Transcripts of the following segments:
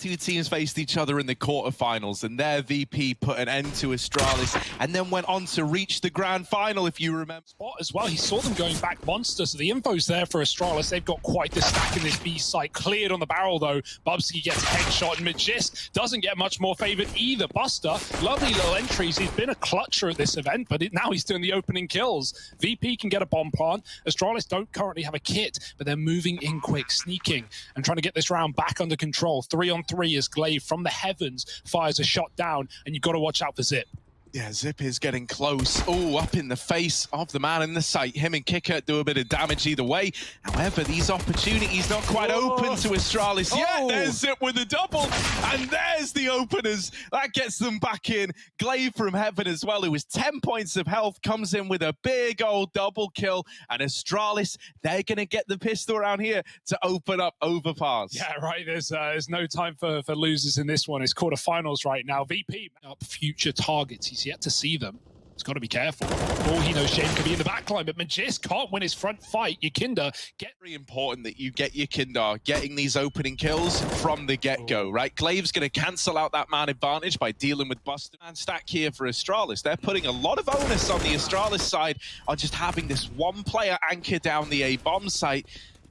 two teams faced each other in the quarterfinals, and their VP put an end to Astralis and then went on to reach the grand final, if you remember. Spot as well. He saw them going back monster, so the info's there for Astralis. They've got quite the stack in this B site. Cleared on the barrel though. Bubsky gets a headshot, and Magist doesn't get much more favored either. Buster, lovely little entries. He's been a clutcher at this event, but now he's doing the opening kills. VP can get a bomb plant. Astralis don't currently have a kit, but they're moving in quick, sneaking, and trying to get this round back under control. 3-on-3 as Glaive from the heavens fires a shot down, and you've got to watch out for Zip. Yeah, Zip is getting close. Oh, up in the face of the man in the sight. Him and Kicker do a bit of damage either way. However, these opportunities not quite open to Astralis. Yeah, there's Zip with a double. And there's the openers. That gets them back in. Glaive from heaven as well, who was 10 points of health, comes in with a big old double kill. And Astralis, they're going to get the pistol around here to open up Overpass. Yeah, right. There's no time for losers in this one. It's quarterfinals right now. VP up future targets. He's yet to see them. He's got to be careful. All he knows, Shane could be in the backline, but Magist can't win his front fight. Yakinda get very important that you get Yakinda getting these opening kills from the get-go, right? Glaive's going to cancel out that man advantage by dealing with Buster. Man stack here for Astralis. They're putting a lot of onus on the Astralis side on just having this one player anchor down the A bomb site.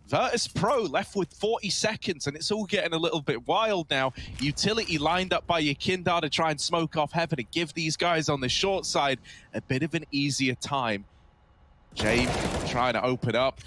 Virtus.pro left with 40 seconds, and it's all getting a little bit wild now. Utility lined up by Yakinda to try and smoke off heaven and give these guys on the short side a bit of an easier time. James trying to open up.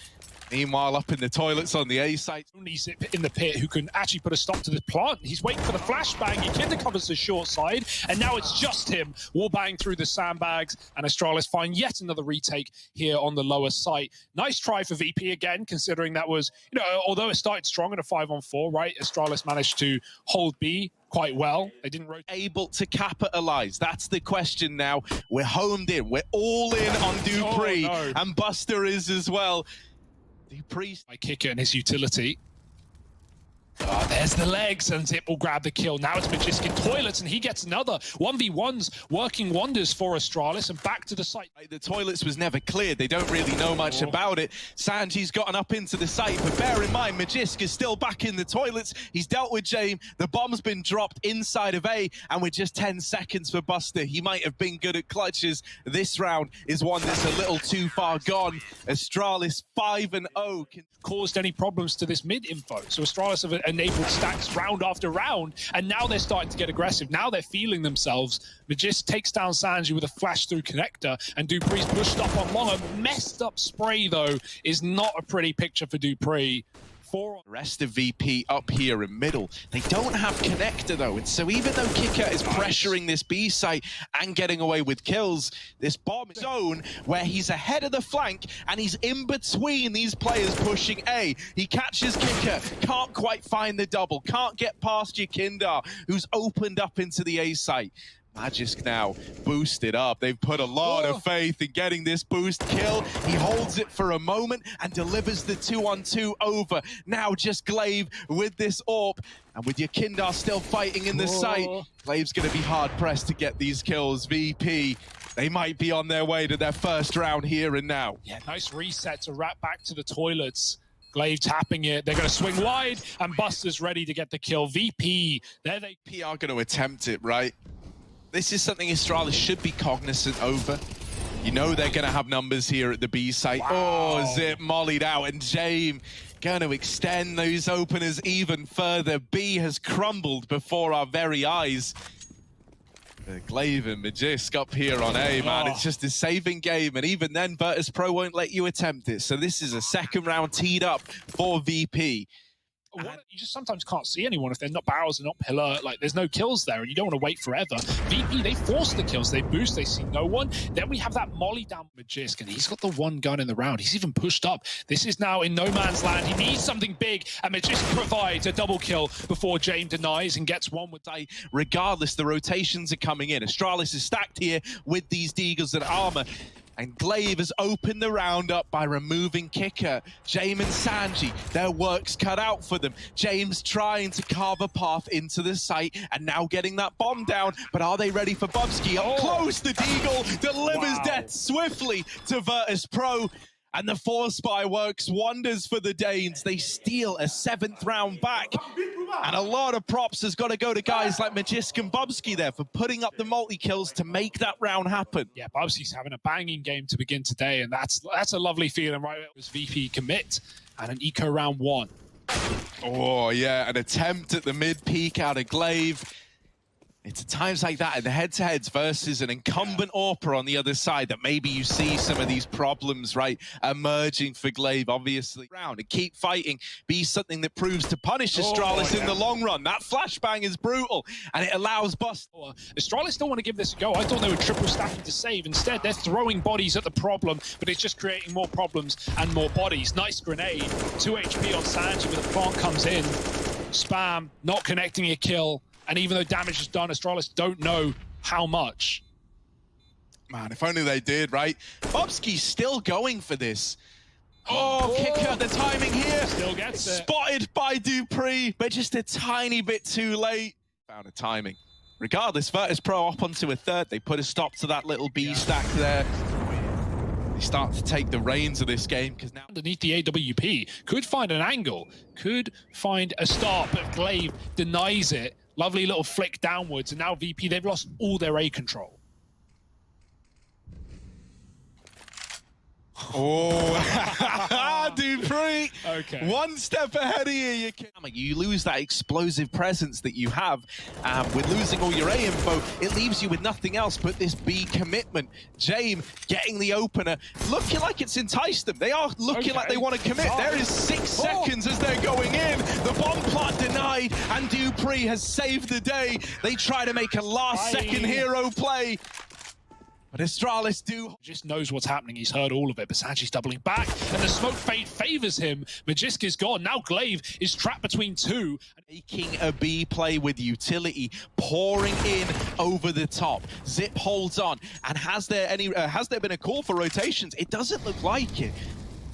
Meanwhile, up in the toilets on the A site. Only Zip in the pit who can actually put a stop to this plant. He's waiting for the flashbang. Yakinda covers the short side, and now it's just him wallbang through the sandbags, and Astralis find yet another retake here on the lower site. Nice try for VP again, considering that was, you know, although it started strong in a 5-on-4, right? Astralis managed to hold B quite well. They didn't rotate. Able to capitalize. That's the question now. We're homed in. We're all in on Dupree, and Buster is as well. By Kicker and his utility. Oh, there's the legs, and Zip will grab the kill. Now it's Magist in toilets, and he gets another. 1v1's working wonders for Astralis, and back to the site. The toilets was never cleared. They don't really know much about it. Sanji's gotten up into the site, but bear in mind, Magist is still back in the toilets. He's dealt with James. The bomb's been dropped inside of A, and with just 10 seconds for Buster, he might have been good at clutches. This round is one that's a little too far gone. Astralis 5-0. Caused any problems to this mid info. So Astralis have enabled stacks round after round, and now they're starting to get aggressive. Now they're feeling themselves. Magist takes down Sanji with a flash through connector, and Dupree's pushed up on long. A messed up spray, though, is not a pretty picture for Dupree. The rest of VP up here in middle. They don't have connector though, and so even though Kicker is pressuring this B site and getting away with kills, this bomb zone where he's ahead of the flank and he's in between these players pushing A. He catches Kicker, can't quite find the double, can't get past Yakinda, who's opened up into the A site. Magisk now boosted up. They've put a lot of faith in getting this boost kill. He holds it for a moment and delivers the 2-on-2 over. Now just Glaive with this AWP. And with Yakinda still fighting in the site, Glaive's going to be hard-pressed to get these kills. VP, they might be on their way to their first round here and now. Yeah, nice reset to wrap back to the toilets. Glaive tapping it. They're going to swing wide, and Buster's ready to get the kill. VP, there they are going to attempt it, right? This is something Astralis should be cognizant over. You know they're going to have numbers here at the B site. Oh, Zip mollied out, and James going to extend those openers even further. B has crumbled before our very eyes. Glaive and Magist up here on A, man. It's just a saving game, and even then, Virtus.pro won't let you attempt it. So this is a second round teed up for VP. You just sometimes can't see anyone if they're not barrels and not pillar. Like, there's no kills there, and you don't want to wait forever. VP, they force the kills. They boost. They see no one. Then we have that molly down Magist, and he's got the one gun in the round. He's even pushed up. This is now in no man's land. He needs something big, and Magist provides a double kill before James denies and gets one with A. Regardless, the rotations are coming in. Astralis is stacked here with these Deagles and armor. And Glaive has opened the round up by removing Kicker. James and Sanji, their work's cut out for them. James trying to carve a path into the site and now getting that bomb down. But are they ready for Bubsky? Up close, the Deagle delivers death swiftly to Virtus.pro. And the force spy works wonders for the Danes. They steal a 7th round back. And a lot of props has got to go to guys like Magisk and Bubsky there for putting up the multi-kills to make that round happen. Yeah, Bubsky's having a banging game to begin today, and that's a lovely feeling, right? It was VP commit and an eco round 1. Oh, yeah, an attempt at the mid-peak out of Glaive. It's at times like that in the head-to-heads versus an incumbent AWPer on the other side that maybe you see some of these problems, right, emerging for Glaive, obviously. Round and keep fighting, be something that proves to punish Astralis in the long run. That flashbang is brutal, and it allows Bust. Astralis still want to give this a go. I thought they were triple stacking to save. Instead, they're throwing bodies at the problem, but it's just creating more problems and more bodies. Nice grenade, 2 HP on Sanji, but the plant comes in. Spam, not connecting a kill. And even though damage is done, Astralis don't know how much. Man, if only they did, right? Bubsky's still going for this. Oh, kicker, the timing here. Still gets it. Spotted by Dupree, but just a tiny bit too late. Found a timing. Regardless, Virtus.pro up onto a 3rd. They put a stop to that little B stack there. They start to take the reins of this game because now underneath the AWP could find an angle, could find a start, but Glaive denies it. Lovely little flick downwards, and now VP, they've lost all their A control. Oh, Dupree! Okay. One step ahead of you. You lose that explosive presence that you have. With losing all your A info, it leaves you with nothing else but this B commitment. Jame getting the opener, looking like it's enticed them. They are looking like they want to commit. There is 6 seconds as they're going in. The bomb plot denied, and Dupree has saved the day. They try to make a last-second hero play. But Astralis just knows what's happening. He's heard all of it, but Sanji's doubling back, and the smoke fade favors him. Magisk is gone. Now Glaive is trapped between 2. Making a B play with utility, pouring in over the top. Zip holds on, and has there been a call for rotations? It doesn't look like it.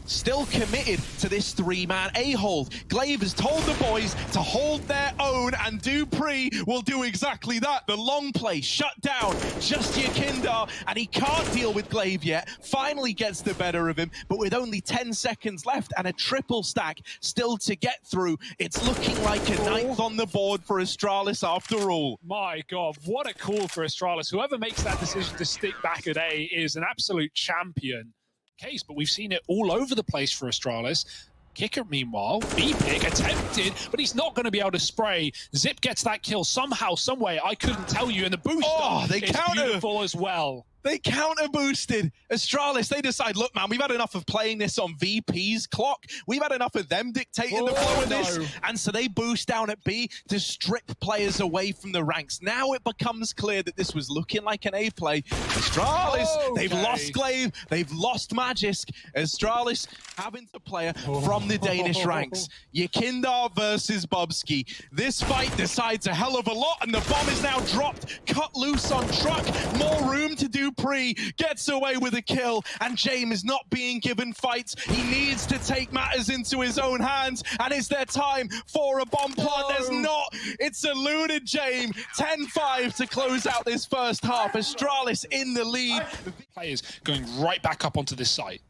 Still committed to this 3-man A-hold. Glaive has told the boys to hold their own, and Dupree will do exactly that. The long play shut down just Yakindar, and he can't deal with Glaive yet. Finally gets the better of him, but with only 10 seconds left and a triple stack still to get through, it's looking like a 9th on the board for Astralis after all. My God, what a call for Astralis. Whoever makes that decision to stick back at A is an absolute champion. Case, but we've seen it all over the place for Astralis. Kicker, meanwhile, B-pick attempted, but he's not going to be able to spray. Zip gets that kill somehow, some way. I couldn't tell you, and the boost is beautiful as well. They counter-boosted Astralis. They decide, look, man, we've had enough of playing this on VP's clock. We've had enough of them dictating the flow of this. And so they boost down at B to strip players away from the ranks. Now it becomes clear that this was looking like an A play. Astralis, they've lost Glaive. They've lost Magisk. Astralis having to player from the Danish ranks. Yakindar versus Bubsky. This fight decides a hell of a lot, and the bomb is now dropped. Cut loose on truck. More room to do. Dupree gets away with a kill, and Jame is not being given fights. He needs to take matters into his own hands, and it's their time for a bomb plant. There's not. It's eluded Jame. 10-5 to close out this first half. Astralis in the lead. Players going right back up onto this site.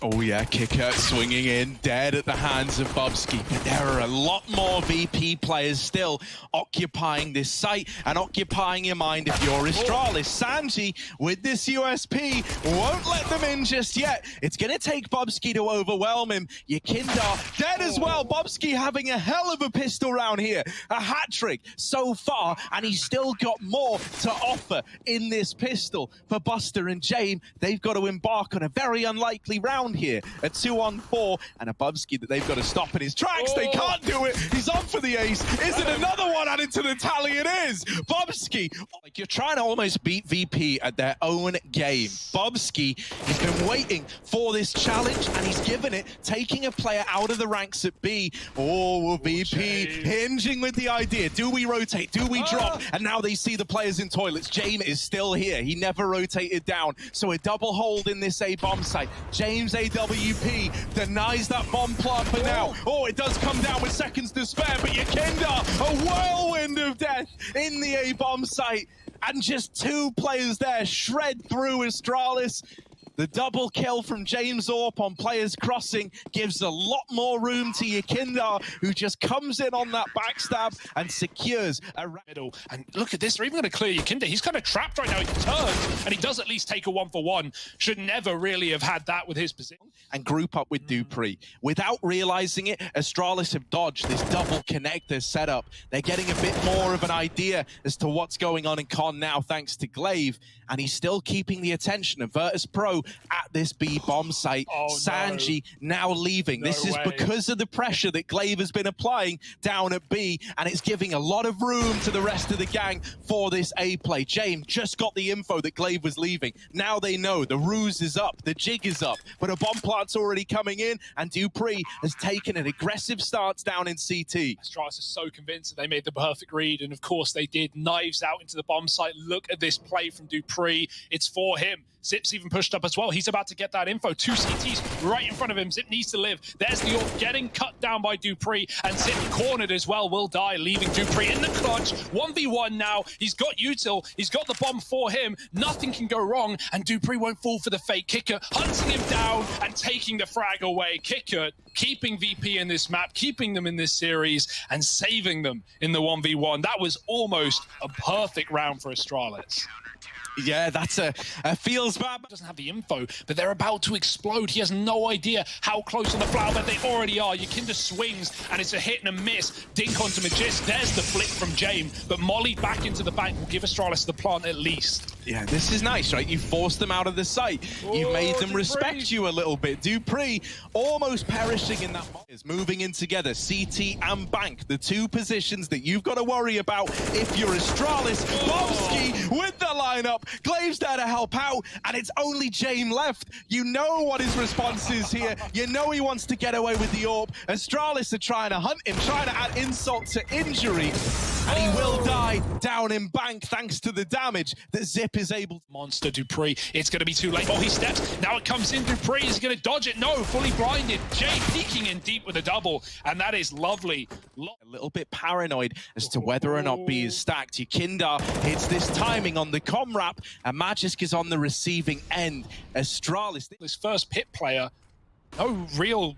Oh yeah, kicker swinging in, dead at the hands of Bubsky. But there are a lot more VP players still occupying this site and occupying your mind if you're Astralis. Sanji, with this USP, won't let them in just yet. It's going to take Bubsky to overwhelm him. Yakindar dead as well. Bubsky having a hell of a pistol round here. A hat-trick so far, and he's still got more to offer in this pistol. For Buster and Jame, they've got to embark on a very unlikely round here. A 2-on-4, and a Bubsky that they've got to stop in his tracks. They can't do it. He's on for the ace. Is it another one added to the tally? It is. Bubsky. Like, you're trying to almost beat VP at their own game. Bubsky has been waiting for this challenge, and he's given it, taking a player out of the ranks at B. Oh, VP hinging with the idea. Do we rotate? Do we drop? And now they see the players in toilets. Jame is still here. He never rotated down. So a double hold in this A bomb site. James AWP denies that bomb plant for now. Oh, it does come down with seconds to spare, but Yakindar, a whirlwind of death in the A bomb site. And just 2 players there shred through Astralis. The double kill from James Orp on players crossing gives a lot more room to Yakindar, who just comes in on that backstab and secures a middle. And look at this, they're even going to clear Yakindar. He's kind of trapped right now. He turns, and he does at least take a 1-for-1. Should never really have had that with his position. And group up with dupreeh. Without realizing it, Astralis have dodged this double connector setup. They're getting a bit more of an idea as to what's going on in Con now, thanks to Glaive, and he's still keeping the attention of Virtus.pro at this B bomb site. Sanji now leaving. This is because of the pressure that Glaive has been applying down at B, and it's giving a lot of room to the rest of the gang for this A play. James just got the info that Glaive was leaving. Now they know the ruse is up, the jig is up, but a bomb plant's already coming in, and dupreeh has taken an aggressive stance down in CT. Astralis is so convinced that they made the perfect read, and of course they did. Knives out into the bomb site. Look at this play from dupreeh. It's for him. Zip's even pushed up as well. He's about to get that info. 2 CTs right in front of him. Zip needs to live. There's the AWP getting cut down by dupreeh, and Zip cornered as well, will die, leaving dupreeh in the clutch. 1v1 now. He's got util. He's got the bomb for him. Nothing can go wrong, and dupreeh won't fall for the fake. Kicker hunting him down and taking the frag away. Kicker keeping VP in this map, keeping them in this series, and saving them in the 1v1. That was almost a perfect round for Astralis. Yeah, that's a feels bad. Doesn't have the info, but they're about to explode. He has no idea how close on the flower bed they already are. Yakindar swings, and it's a hit and a miss. Dink onto Magist. There's the flick from James, but Molly back into the bank will give Astralis the plant at least. Yeah, this is nice, right? You forced them out of the site. You made them respect you a little bit. dupreeh almost perishing in that is moving in together. CT and Bank, the two positions that you've got to worry about if you're Astralis. Bobski with the lineup. Glaive's there to help out, and it's only James left. You know what his response is here. You know he wants to get away with the AWP. Astralis are trying to hunt him, trying to add insult to injury, and he will die down in Bank thanks to the damage that Zip is able to. Monster dupreeh. It's going to be too late. Oh, he steps. Now it comes in. dupreeh is going to dodge it. No, fully blinded. Jay peeking in deep with a double, and that is lovely. A little bit paranoid as to whether or not B is stacked. Yakindar hits this timing on the comrap, and Magisk is on the receiving end. Astralis, this first pit player, no real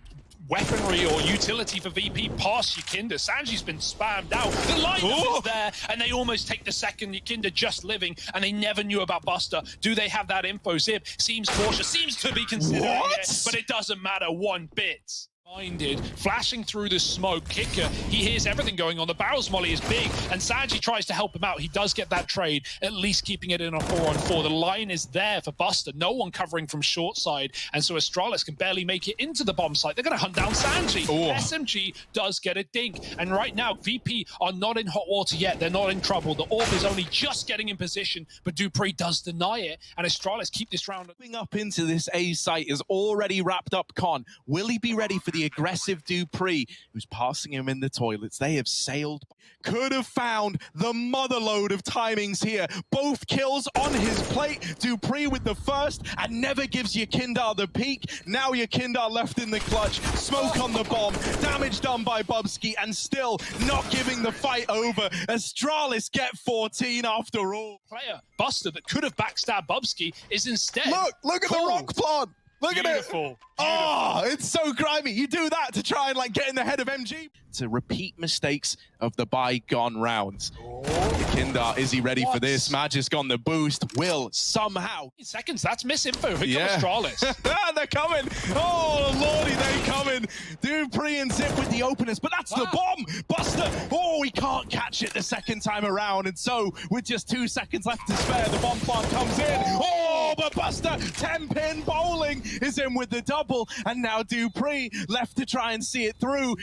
weaponry or utility for VP past Yakindar. Sanji's been spammed out. The lineup is there, and they almost take the second. Yakindar just living, and they never knew about Buster. Do they have that info? Zip seems cautious, seems to be considering it, but it doesn't matter one bit. Minded, flashing through the smoke. Kicker, he hears everything going on. The barrels molly is big, and Sanji tries to help him out. He does get that trade, at least keeping it in a 4-on-4. The line is there for Buster. No one covering from short side, and so Astralis can barely make it into the bomb site. They're going to hunt down Sanji. SMG does get a dink, and right now, VP are not in hot water yet. They're not in trouble. The AWP is only just getting in position, but dupreeh does deny it, and Astralis keep this round. Moving up into this A site is already wrapped up Con. Will he be ready for the aggressive dupreeh, who's passing him in the toilets? They have sailed. Could have found the motherload of timings here. Both kills on his plate. dupreeh with the first, and never gives Yakindar the peek. Now Yakindar left in the clutch. Smoke on the bomb. Damage done by Bubski, and still not giving the fight over. Astralis get 14 after all. Player, Buster, that could have backstabbed Bubski is instead. Look at the rock plant. Look at it. Beautiful. Oh, it's so grimy. You do that to try and like get in the head of MG. To repeat mistakes of the bygone rounds. Yakindar, is he ready for this? Magisk on the boost. Will somehow. Seconds, that's misinfo. Here comes Astralis. They're coming. Oh, lordy, they're coming. dupreeh and Zip with the openers, but that's the bomb. Buster, oh, he can't catch it the second time around. And so, with just 2 seconds left to spare, the bomb plant comes in. Oh, but Buster, 10-pin bowling is in with the double. And now dupreeh left to try and see it through.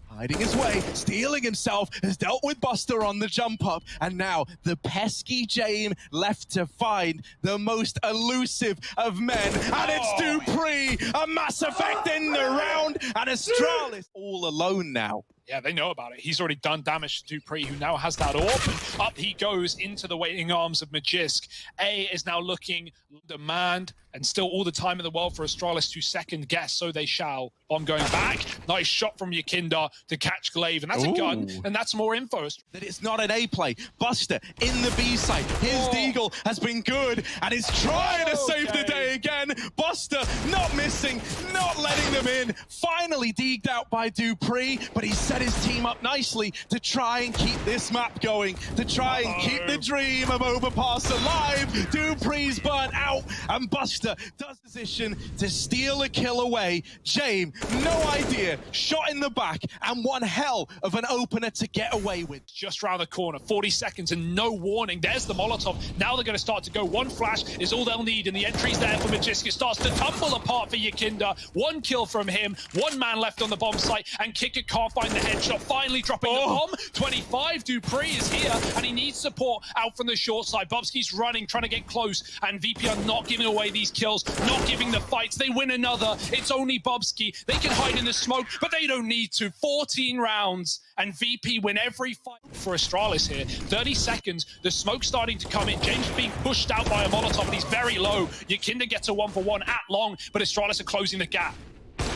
Hiding his way, stealing himself, has dealt with Buster on the jump up, and now the pesky James left to find the most elusive of men, and it's dupreeh, a Mass Effect in the round, and Astralis all alone now. Yeah, they know about it. He's already done damage to Dupree, who now has that orb. And up he goes into the waiting arms of Magisk. A is now looking demand, and still all the time in the world for Astralis to second guess, so they shall. Bomb going back. Nice shot from Yakinda to catch Glaive, and that's a gun, and that's more info. That it's not an A play. Buster in the B site. His deagle has been good, and is trying to save the day again. Buster not missing, not letting them in. Finally deagged out by Dupree, but he set his team up nicely to try and keep this map going, to try and keep the dream of Overpass alive. Dupree's burnt out, and Buster does position to steal a kill away. James, no idea, shot in the back, and one hell of an opener to get away with. Just round the corner, 40 seconds and no warning. There's the Molotov. Now they're going to start to go. One flash is all they'll need, and the entry's there for Magisk. It starts to tumble apart for Yakinda. One kill from him, one man left on the bomb site, and Kicker can't find the headshot. Finally dropping the bomb. 25, Dupree is here, and he needs support out from the short side. Bubsky's running, trying to get close, and VP are not giving away these kills, not giving the fights. They win another. It's only Bubsky. They can hide in the smoke, but they don't need to. 14 rounds, and VP win every fight for Astralis here. 30 seconds, the smoke's starting to come in. James being pushed out by a Molotov, and he's very low. Yakinda gets a 1-for-1 at long, but Astralis are closing the gap.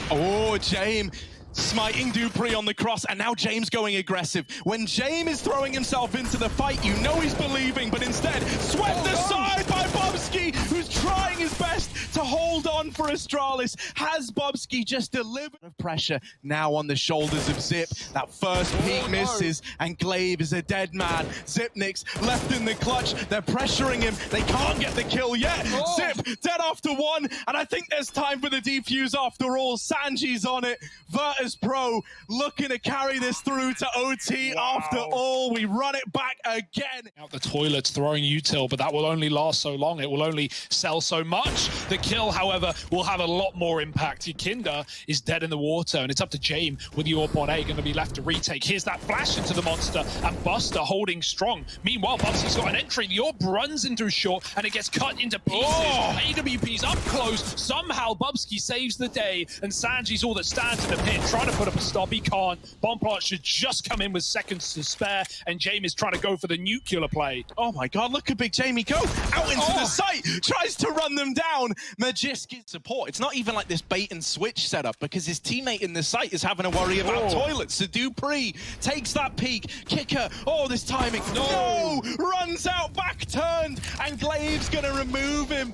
Oh, James smiting Dupree on the cross, and now James going aggressive. When James is throwing himself into the fight, you know he's believing, but instead swept aside by Bubsky, who's trying his best to hold on for Astralis. Has Bubsky just delivered pressure now on the shoulders of Zip? That first peek misses, and Glaive is a dead man. Zipnik's left in the clutch. They're pressuring him. They can't get the kill yet. Zip dead after one, and I think there's time for the defuse after all. Sanji's on it. Virtus.pro looking to carry this through to OT. After all, we run it back again. Out the toilets, throwing util, but that will only last so long. It will only sell so much. The kill, however, will have a lot more impact. Yakinda is dead in the water, and it's up to James with the AWP on A, going to be left to retake. Here's that flash into the monster, and Buster holding strong. Meanwhile, Bubsy's got an entry. The AWP runs into short, and it gets cut into pieces. AWP's up close. Somehow, Bubsky saves the day, and Sanji's all that stands in the pit, trying to put up a stop. He can't. Bomb plant should just come in with seconds to spare, and James is trying to go for the nuclear play. Oh my god, look at Big Jamie go out into the site, tries to run them down. Magisk gets support. It's not even like this bait and switch setup, because his teammate in the site is having to worry about toilets. So Dupree takes that peek. Kicker, this timing. No! Runs out, back turned, and Glaive's gonna remove him.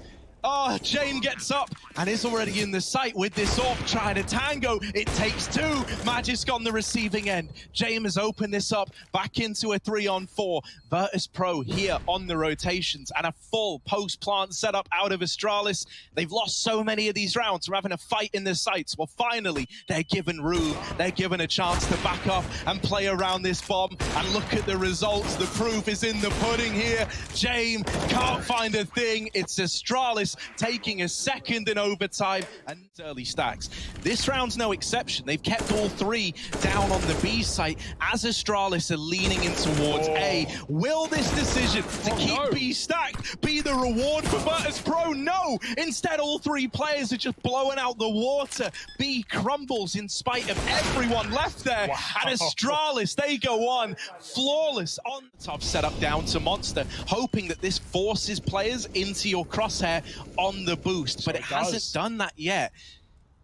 Jane gets up and is already in the site with this AWP trying to tango. It takes two. Magisk on the receiving end. Jane has opened this up back into a 3-on-4. Virtus.pro here on the rotations, and a full post-plant setup out of Astralis. They've lost so many of these rounds. We're having a fight in the sites. Well, finally, they're given room. They're given a chance to back up and play around this bomb. And look at the results. The proof is in the pudding here. Jane can't find a thing. It's Astralis taking a second in overtime, and early stacks. This round's no exception. They've kept all three down on the B site as Astralis are leaning in towards A. Will this decision to keep B stacked be the reward for Virtus.pro? No! Instead, all three players are just blowing out the water. B crumbles in spite of everyone left there. And Astralis, they go on flawless on the top setup down to Monster, hoping that this forces players into your crosshair on the boost, but it hasn't done that yet.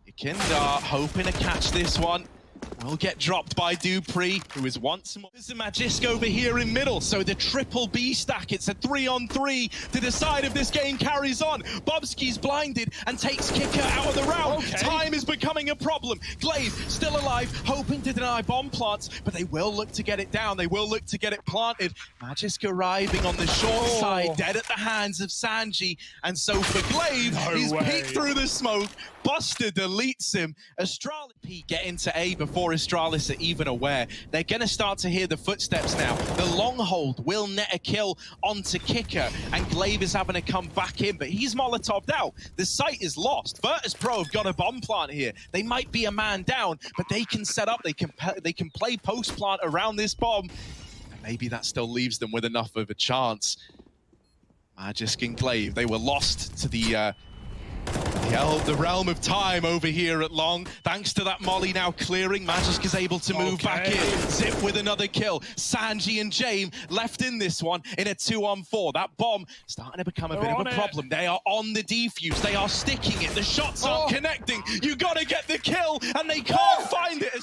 Yakinda hoping to catch this one. Will get dropped by Dupree, who is once more. There's a Magisk over here in middle, so the triple B stack. It's a 3-on-3 to decide if this game carries on. Bubsky's blinded and takes Kicker out of the round. Time is becoming a problem. Glaive still alive, hoping to deny bomb plants, but they will look to get it down. They will look to get it planted. Magisk arriving on the short side, dead at the hands of Sanji. And so for Glaive, he's peeked through the smoke. Buster deletes him. Astralis get into A before Astralis are even aware. They're going to start to hear the footsteps now. The long hold will net a kill onto Kicker, and Glaive is having to come back in, but he's Molotoved out. The site is lost. Virtus.pro have got a bomb plant here. They might be a man down, but they can set up, they can play post plant around this bomb, and maybe that still leaves them with enough of a chance. Magisk and Glaive, they were lost to the The realm of time over here at Long. Thanks to that molly now clearing, Magisk is able to move back in. Zip with another kill. Sanji and Jame left in this one in a 2-on-4. That bomb starting to become a bit of a problem. They are on the defuse. They are sticking it. The shots aren't connecting. You gotta get the kill, and they can't find it.